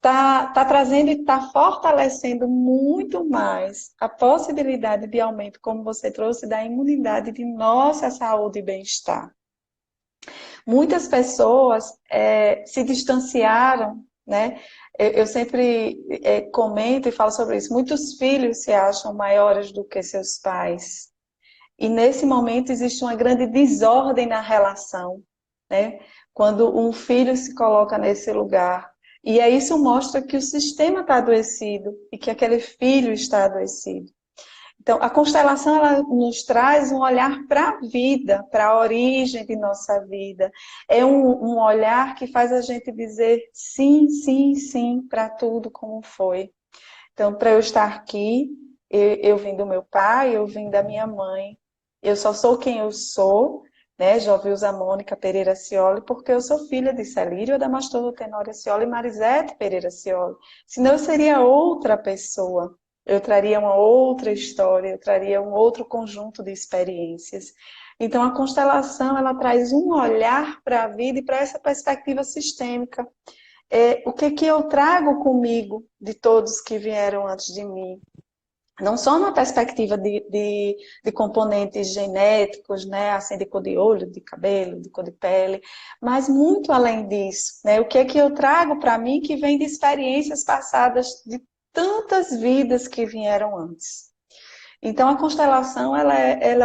tá trazendo e está fortalecendo muito mais a possibilidade de aumento, como você trouxe, da imunidade de nossa saúde e bem-estar. Muitas pessoas se distanciaram, né? Eu sempre comento e falo sobre isso. Muitos filhos se acham maiores do que seus pais. E nesse momento existe uma grande desordem na relação, né? Quando um filho se coloca nesse lugar. E aí isso mostra que o sistema está adoecido e que aquele filho está adoecido. Então, a constelação ela nos traz um olhar para a vida, para a origem de nossa vida. É um olhar que faz a gente dizer sim, sim, sim para tudo como foi. Então, para eu estar aqui, eu vim do meu pai, eu vim da minha mãe. Eu só sou quem eu sou, né? Já ouviu a Mônica Pereira Scioli, porque eu sou filha de Celírio Adamastor Tenório Scioli e Marisete Pereira Scioli. Senão eu seria outra pessoa. Eu traria uma outra história, eu traria um outro conjunto de experiências. Então, a constelação, ela traz um olhar para a vida e para essa perspectiva sistêmica. O que eu trago comigo de todos que vieram antes de mim. Não só na perspectiva de componentes genéticos, né, assim, de cor de olho, de cabelo, de cor de pele, mas muito além disso, né, o que eu trago para mim que vem de experiências passadas de tantas vidas que vieram antes. Então, a constelação,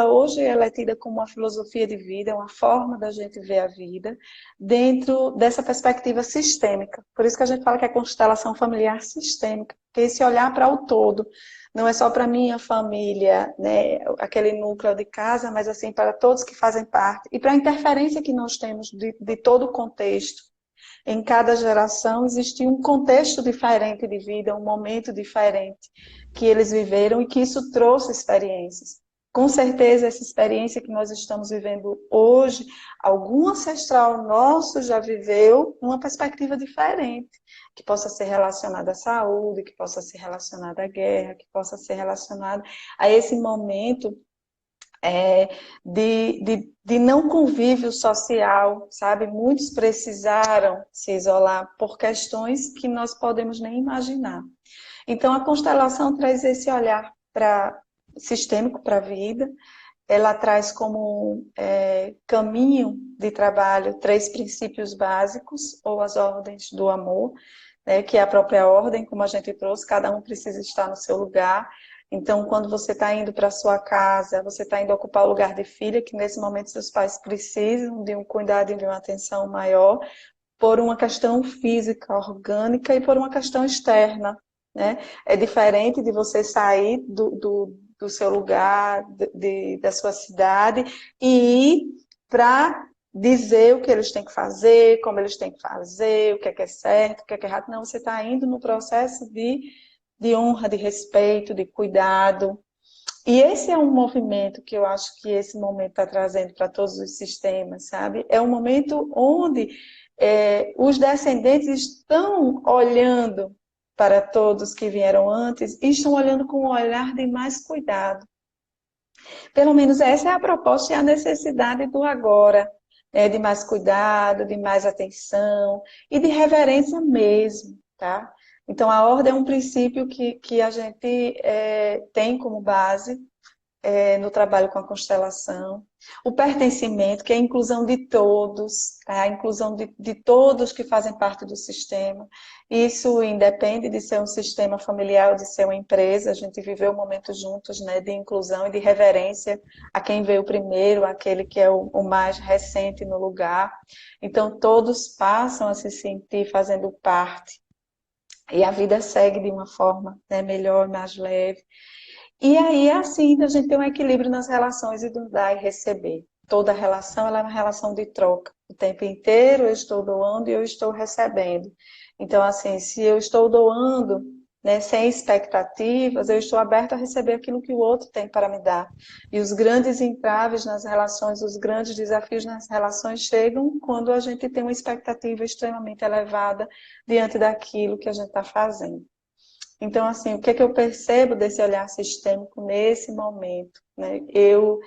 hoje ela é tida como uma filosofia de vida, uma forma da gente ver a vida dentro dessa perspectiva sistêmica. Por isso que a gente fala que é constelação familiar sistêmica, porque esse olhar para o todo, não é só para minha família, né, aquele núcleo de casa, mas assim para todos que fazem parte, e para a interferência que nós temos de todo o contexto. Em cada geração existia um contexto diferente de vida, um momento diferente que eles viveram e que isso trouxe experiências. Com certeza, essa experiência que nós estamos vivendo hoje, algum ancestral nosso já viveu numa perspectiva diferente, que possa ser relacionada à saúde, que possa ser relacionada à guerra, que possa ser relacionada a esse momento de não convívio social, sabe? Muitos precisaram se isolar por questões que nós podemos nem imaginar. Então, a constelação traz esse olhar sistêmico para a vida, ela traz como caminho de trabalho 3 princípios básicos, ou as ordens do amor, né, que é a própria ordem, como a gente trouxe, cada um precisa estar no seu lugar. Então, quando você está indo para a sua casa, você está indo ocupar o lugar de filha, que nesse momento seus pais precisam de um cuidado e de uma atenção maior, por uma questão física, orgânica e por uma questão externa, né? É diferente de você sair do seu lugar, da sua cidade, e ir para dizer o que eles têm que fazer, como eles têm que fazer, o que é certo, o que é errado. Não, você está indo no processo de honra, de respeito, de cuidado. E esse é um movimento que eu acho que esse momento está trazendo para todos os sistemas, sabe? É um momento onde os descendentes estão olhando para todos que vieram antes e estão olhando com um olhar de mais cuidado. Pelo menos essa é a proposta e a necessidade do agora, né? De mais cuidado, de mais atenção e de reverência mesmo, tá? Então, a ordem é um princípio que a gente tem como base no trabalho com a constelação. O pertencimento, que é a inclusão de todos, tá? A inclusão de todos que fazem parte do sistema. Isso independe de ser um sistema familiar ou de ser uma empresa. A gente viveu um momento juntos, né, de inclusão e de reverência a quem veio primeiro, aquele que é o mais recente no lugar. Então, todos passam a se sentir fazendo parte. E a vida segue de uma forma, né, melhor, mais leve. E aí, assim, a gente tem um equilíbrio nas relações e do dar e receber. Toda relação ela é uma relação de troca. O tempo inteiro eu estou doando e eu estou recebendo. Então, assim, se eu estou doando, né, sem expectativas, eu estou aberto a receber aquilo que o outro tem para me dar. E os grandes entraves nas relações, os grandes desafios nas relações chegam quando a gente tem uma expectativa extremamente elevada diante daquilo que a gente está fazendo. Então, assim, o que é que eu percebo desse olhar sistêmico nesse momento, né? Eu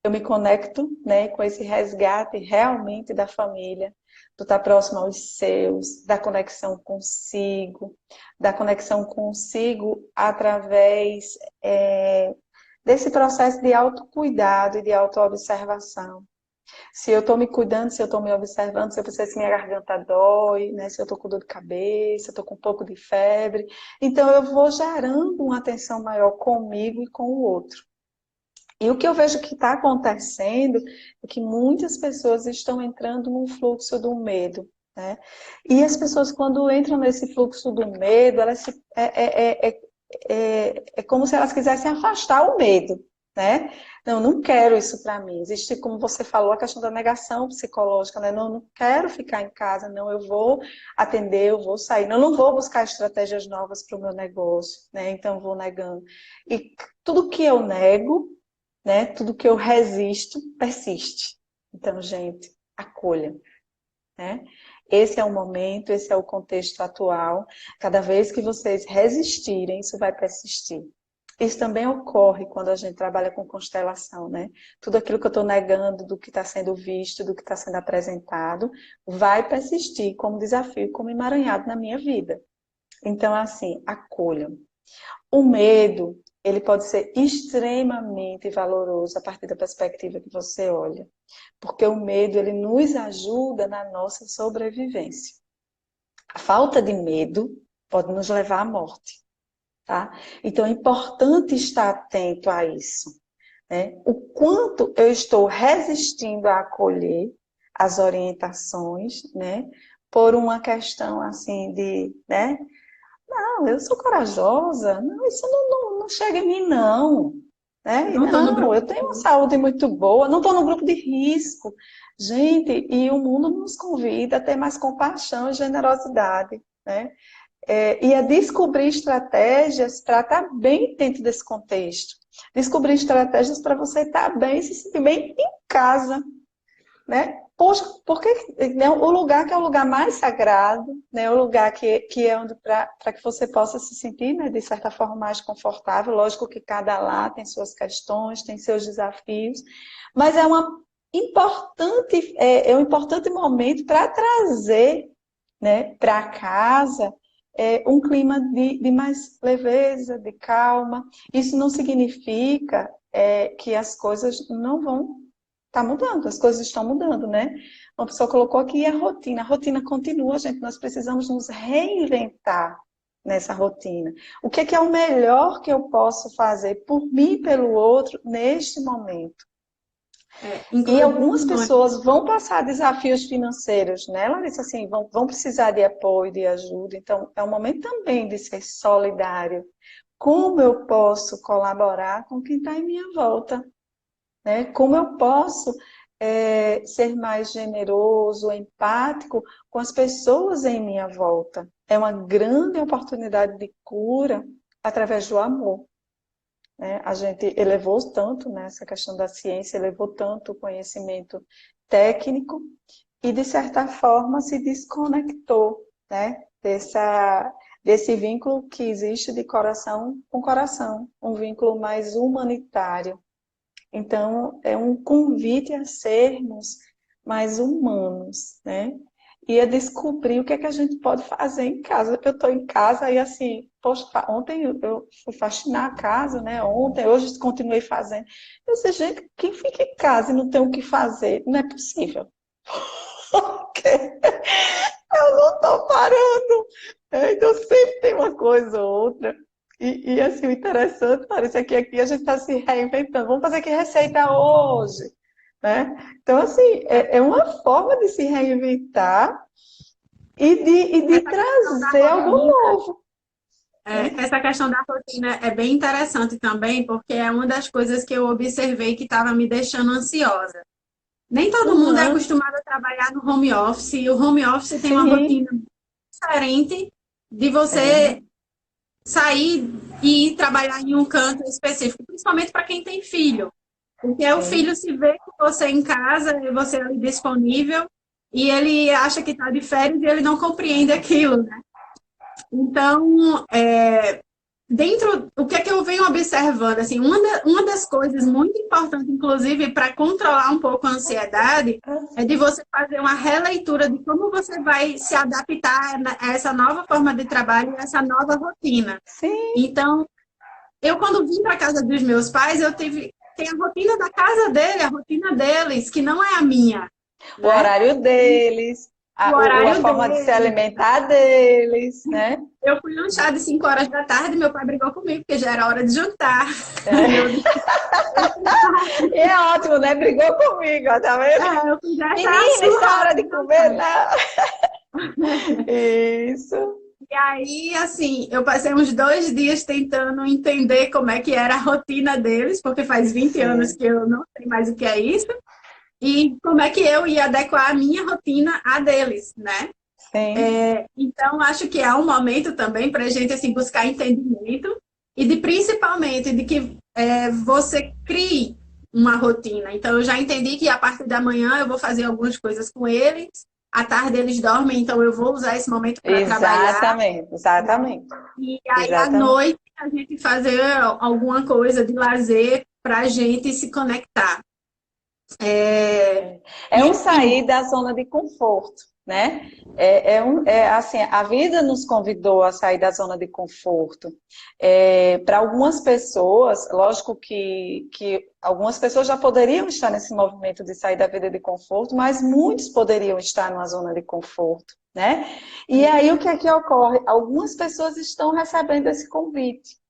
me conecto, né, com esse resgate realmente da família, do estar próximo aos seus, da conexão consigo através desse processo de autocuidado e de autoobservação. Se eu estou me cuidando, se eu estou me observando, se eu percebo se minha garganta dói, né? Se eu estou com dor de cabeça, estou com um pouco de febre. Então, eu vou gerando uma atenção maior comigo e com o outro. E o que eu vejo que está acontecendo é que muitas pessoas estão entrando num fluxo do medo, né? E as pessoas, quando entram nesse fluxo do medo, é como se elas quisessem afastar o medo, né? Não, não quero isso para mim. Existe, como você falou, a questão da negação psicológica, né? Não, não quero ficar em casa, não, eu vou atender, eu vou sair. Não, não vou buscar estratégias novas para o meu negócio, né? Então, vou negando. E tudo que eu nego, né? Tudo que eu resisto, persiste. Então, gente, acolha, né? Esse é o momento, esse é o contexto atual. Cada vez que vocês resistirem, isso vai persistir. Isso também ocorre quando a gente trabalha com constelação, né? Tudo aquilo que eu estou negando do que está sendo visto, do que está sendo apresentado, vai persistir como desafio, como emaranhado na minha vida. Então, assim, acolham. O medo, ele pode ser extremamente valoroso a partir da perspectiva que você olha. Porque o medo, ele nos ajuda na nossa sobrevivência. A falta de medo pode nos levar à morte, tá? Então é importante estar atento a isso, né? O quanto eu estou resistindo a acolher as orientações, né? Por uma questão assim de, né? Não, eu sou corajosa, não, isso não chega em mim, não. Né? Não estou no Não, grupo. eu tenho uma saúde muito boa, não estou no grupo de risco. Gente, e o mundo nos convida a ter mais compaixão e generosidade, né? E a descobrir estratégias para estar bem dentro desse contexto. Descobrir estratégias para você estar bem, se sentir bem em casa, né? Poxa, porque né, o lugar que é o lugar mais sagrado, né, o lugar que é onde para que você possa se sentir, né, de certa forma mais confortável. Lógico que cada lá tem suas questões, tem seus desafios, mas é um importante momento para trazer, né, para casa um clima de mais leveza, de calma. Isso não significa que as coisas não vão estar mudando, as coisas estão mudando, né? Uma pessoa colocou aqui a rotina continua, gente, nós precisamos nos reinventar nessa rotina. O que é o melhor que eu posso fazer por mim e pelo outro neste momento? E algumas Inclusive, pessoas vão passar desafios financeiros, né, Larissa? Assim, vão precisar de apoio, de ajuda. Então, é um momento também de ser solidário. Como eu posso colaborar com quem está em minha volta? Né? Como eu posso ser mais generoso, empático com as pessoas em minha volta? É uma grande oportunidade de cura através do amor. Né? A gente elevou tanto, né, essa questão da ciência, elevou tanto o conhecimento técnico e, de certa forma, se desconectou, né, desse vínculo que existe de coração com coração, um vínculo mais humanitário. Então, é um convite a sermos mais humanos, né? E a descobrir o que é que a gente pode fazer em casa. Eu estou em casa e assim, poxa, ontem eu fui faxinar a casa, né? Ontem, hoje continuei fazendo. Eu disse, gente, quem fica em casa e não tem o que fazer? Não é possível. Porque eu não estou parando. Então, sempre tem uma coisa ou outra. Assim, o interessante, parece que aqui a gente está se reinventando. Vamos fazer que receita hoje, né? Então, assim, é uma forma de se reinventar e de essa questão da trazer algo rotina, novo, né? essa questão da rotina é bem interessante também, porque é uma das coisas que eu observei que estava me deixando ansiosa. Nem todo mundo é Uhum, acostumado a trabalhar no home office, e o home office tem uma sim, rotina diferente de é, você sair e ir trabalhar em um canto específico, principalmente para quem tem filho. Porque o Sim. filho se vê com você em casa, e você ali disponível, e ele acha que está de férias e ele não compreende aquilo, né? Então, dentro, o que é que eu venho observando? Assim, uma das coisas muito importantes, inclusive, para controlar um pouco a ansiedade, é de você fazer uma releitura de como você vai se adaptar a essa nova forma de trabalho, a essa nova rotina. Sim. Então, eu quando vim para casa dos meus pais, tem a rotina da casa dele, a rotina deles, que não é a minha, O né? horário deles, O a horário forma de se deles. alimentar deles, né? Eu fui lanchar de 5 horas da tarde, meu pai brigou comigo, porque já era hora de jantar. É. Eu disse, E é ótimo, né? Brigou comigo, ó, tá vendo? eu fui já está Menina, está a hora surrada de de comer, jantar. não. Isso. E aí, assim, eu passei uns 2 dias tentando entender como é que era a rotina deles, porque faz 20 anos Sim, que eu não sei mais o que é isso, e como é que eu ia adequar a minha rotina à deles, né? sim. Então, acho que há um momento também para a gente assim, buscar entendimento e de principalmente de que você crie uma rotina. Então, eu já entendi que a partir da manhã eu vou fazer algumas coisas com eles, à tarde eles dormem, então eu vou usar esse momento para trabalhar, Exatamente, né? exatamente, E aí à exatamente. noite a gente fazer alguma coisa de lazer para a gente se conectar. É E um assim, sair da zona de conforto, né? Assim, a vida nos convidou a sair da zona de conforto. Para algumas pessoas, lógico que algumas pessoas já poderiam estar nesse movimento de sair da vida de conforto, mas muitos poderiam estar numa zona de conforto, né? E aí o que é que ocorre? Algumas pessoas estão recebendo esse convite.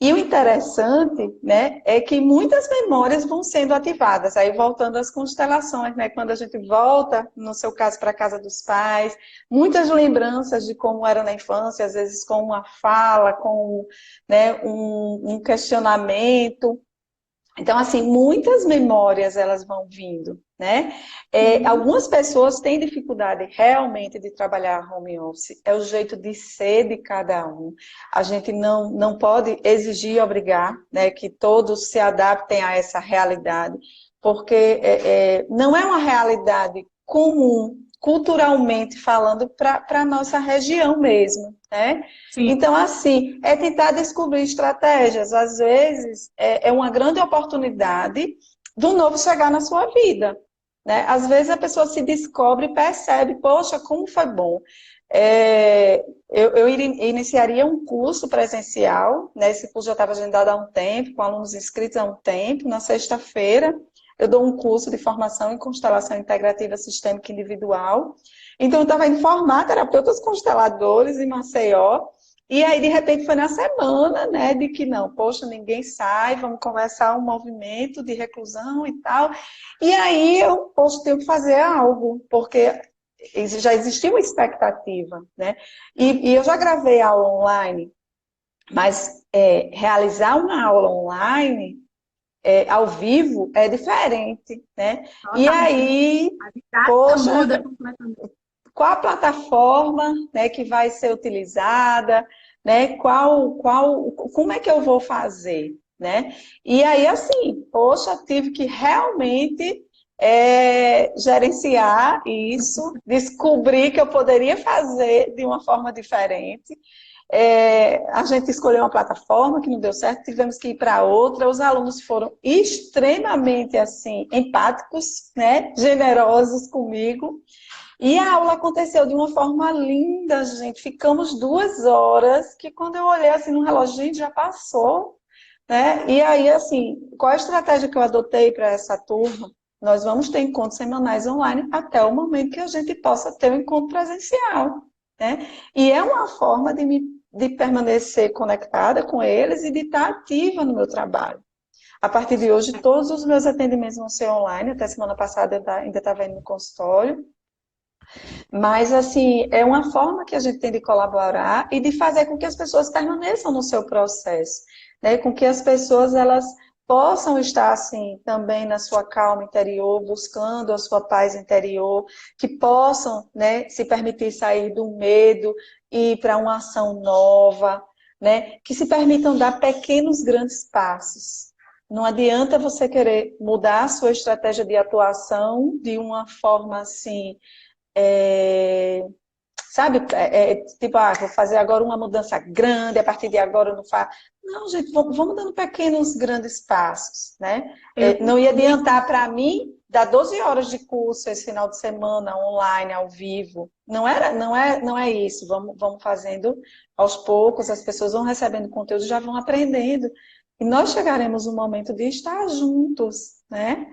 E o interessante, né, é que muitas memórias vão sendo ativadas. Aí voltando às constelações, né, quando a gente volta, no seu caso, para a casa dos pais, muitas lembranças de como era na infância, às vezes com uma fala, com, né, um questionamento. Então, assim, muitas memórias elas vão vindo, né? Algumas pessoas têm dificuldade realmente de trabalhar home office, é o jeito de ser de cada um. A gente não pode exigir e obrigar, né, que todos se adaptem a essa realidade, porque não é uma realidade comum, culturalmente falando, para a nossa região mesmo, né? sim, Então, assim, é tentar descobrir estratégias. Às vezes, é uma grande oportunidade do novo chegar na sua vida, né? Às vezes a pessoa se descobre e percebe, poxa, como foi bom. Eu iniciaria um curso presencial, né? Esse curso já estava agendado há um tempo, com alunos inscritos há um tempo. Na sexta-feira, eu dou um curso de formação em constelação integrativa sistêmica individual. Então, eu estava indo formar terapeutas consteladores em Maceió, e aí, de repente, foi na semana, né, de que não, poxa, ninguém sai, vamos começar um movimento de reclusão e tal. E aí eu, poxa, tenho que fazer algo, porque já existia uma expectativa, né? E eu já gravei aula online, mas realizar uma aula online, ao vivo, é diferente, né? E totalmente. aí, A didática poxa, muda completamente. qual a plataforma, né, que vai ser utilizada, né, como é que eu vou fazer, né? E aí, assim, poxa, tive que realmente gerenciar isso, descobrir que eu poderia fazer de uma forma diferente. A gente escolheu uma plataforma que não deu certo, tivemos que ir para outra. Os alunos foram extremamente assim empáticos, né, generosos comigo. E a aula aconteceu de uma forma linda, gente. Ficamos 2 horas, que quando eu olhei assim no relógio, gente, já passou, né? E aí, assim, qual a estratégia que eu adotei para essa turma? Nós vamos ter encontros semanais online até o momento que a gente possa ter um encontro presencial, né? E é uma forma de permanecer conectada com eles e de estar ativa no meu trabalho. A partir de hoje, todos os meus atendimentos vão ser online. Até semana passada eu ainda estava indo no consultório. Mas, assim, é uma forma que a gente tem de colaborar e de fazer com que as pessoas permaneçam no seu processo, né? Com que as pessoas, elas possam estar, assim, também na sua calma interior, buscando a sua paz interior, que possam, né, se permitir sair do medo e ir para uma ação nova, né? Que se permitam dar pequenos, grandes passos. Não adianta você querer mudar a sua estratégia de atuação de uma forma assim, sabe? Tipo, vou fazer agora uma mudança grande, a partir de agora eu não faço. Não, gente, vamos dando pequenos, grandes passos, né? Não ia adiantar para mim dar 12 horas de curso esse final de semana, online, ao vivo. Não é isso. Vamos fazendo aos poucos, as pessoas vão recebendo conteúdo, já vão aprendendo. E nós chegaremos no momento de estar juntos, né?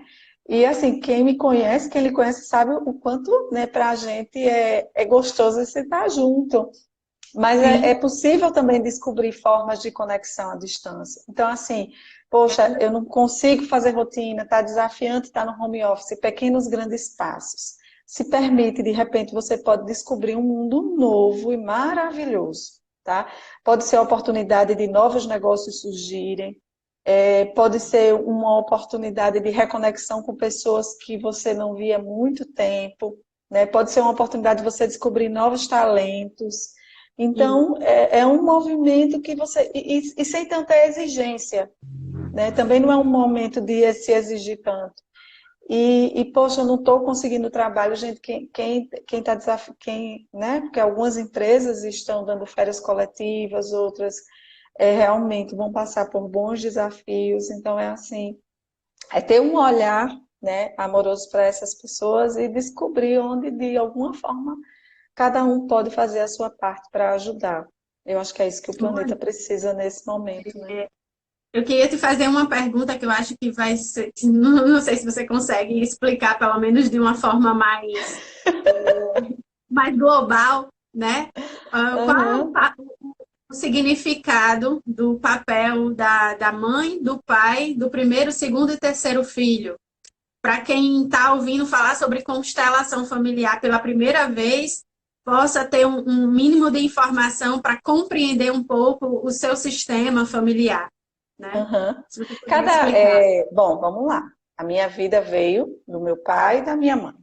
E assim, quem me conhece, quem lhe conhece, sabe o quanto, né, para a gente é gostoso esse estar junto. Mas é Sim. possível também descobrir formas de conexão à distância. Então, assim, poxa, eu não consigo fazer rotina, está desafiante, está no home office, pequenos, grandes passos. Se permite, de repente, você pode descobrir um mundo novo e maravilhoso, tá? Pode ser a oportunidade de novos negócios surgirem, pode ser uma oportunidade de reconexão com pessoas que você não via há muito tempo, né? Pode ser uma oportunidade de você descobrir novos talentos. Então, é um movimento que você. E sem tanta exigência, né? Também não é um momento de se exigir tanto. Poxa, eu não estou conseguindo trabalho, gente, quem está desafiando, né? Porque algumas empresas estão dando férias coletivas, outras realmente vão passar por bons desafios. Então, é assim, é ter um olhar, né, amoroso para essas pessoas e descobrir onde, de alguma forma, cada um pode fazer a sua parte para ajudar. Eu acho que é isso que o planeta precisa nesse momento, né? Eu queria te fazer uma pergunta que eu acho que vai ser. Não sei se você consegue explicar, pelo menos de uma forma mais global, né? Qual Aham. o significado do papel da mãe, do pai, do primeiro, segundo e terceiro filho? Para quem está ouvindo falar sobre constelação familiar pela primeira vez, possa ter um mínimo de informação para compreender um pouco o seu sistema familiar, né? Aham. Se você puder explicar. Bom, vamos lá. A minha vida veio do meu pai e da minha mãe,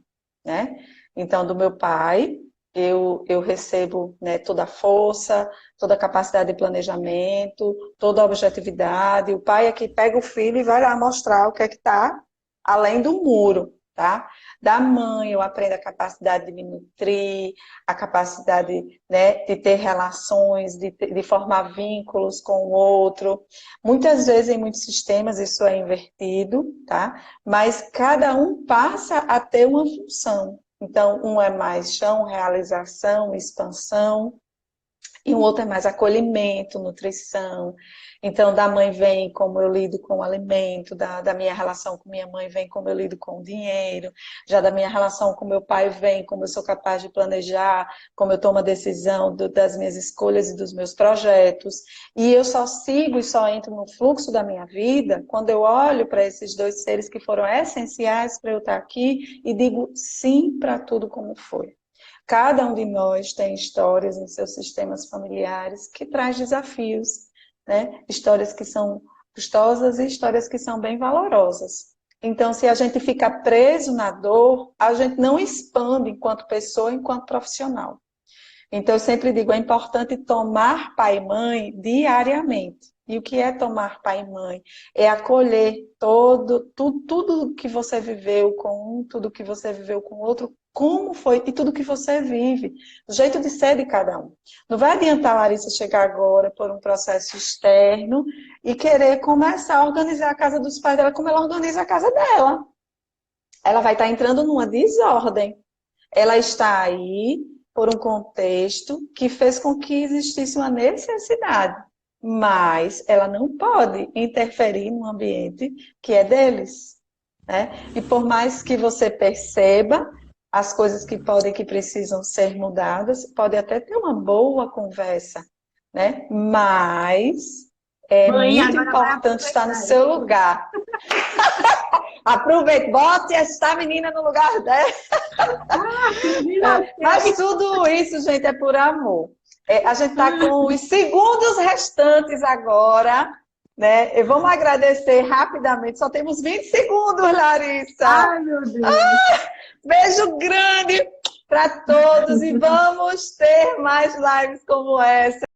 né? Então, do meu pai, eu recebo, né, toda a força, toda a capacidade de planejamento, toda a objetividade. O pai é que pega o filho e vai lá mostrar o que é que está além do muro, tá? Da mãe, eu aprendo a capacidade de me nutrir, a capacidade, né, de ter relações, de formar vínculos com o outro. Muitas vezes, em muitos sistemas, isso é invertido, tá? Mas cada um passa a ter uma função. Então, um é mais chão, realização, expansão, e o outro é mais acolhimento, nutrição. Então, da mãe vem como eu lido com o alimento, da minha relação com minha mãe vem como eu lido com o dinheiro, já da minha relação com meu pai vem como eu sou capaz de planejar, como eu tomo a decisão das minhas escolhas e dos meus projetos. E eu só sigo e só entro no fluxo da minha vida quando eu olho para esses dois seres que foram essenciais para eu estar aqui e digo sim para tudo como foi. Cada um de nós tem histórias em seus sistemas familiares que traz desafios, né? Histórias que são custosas e histórias que são bem valorosas. Então, se a gente fica preso na dor, a gente não expande enquanto pessoa, enquanto profissional. Então, eu sempre digo, é importante tomar pai e mãe diariamente. E o que é tomar pai e mãe? É acolher tudo que você viveu com um, tudo que você viveu com outro, como foi e tudo que você vive, o jeito de ser de cada um. Não vai adiantar a Larissa chegar agora por um processo externo e querer começar a organizar a casa dos pais dela como ela organiza a casa dela. Ela vai estar entrando numa desordem. Ela está aí por um contexto que fez com que existisse uma necessidade, mas ela não pode interferir no ambiente que é deles, né? E por mais que você perceba as coisas que podem, que precisam ser mudadas, pode até ter uma boa conversa, né? Mas é Mãe, muito agora vai importante estar no aproveitar. seu lugar. Aproveite, bote esta menina no lugar dela. Mas tudo isso, gente, é por amor. A gente está com os segundos restantes agora, né? E vamos agradecer rapidamente. Só temos 20 segundos, Larissa. Ai, meu Deus. Beijo grande para todos e vamos ter mais lives como essa.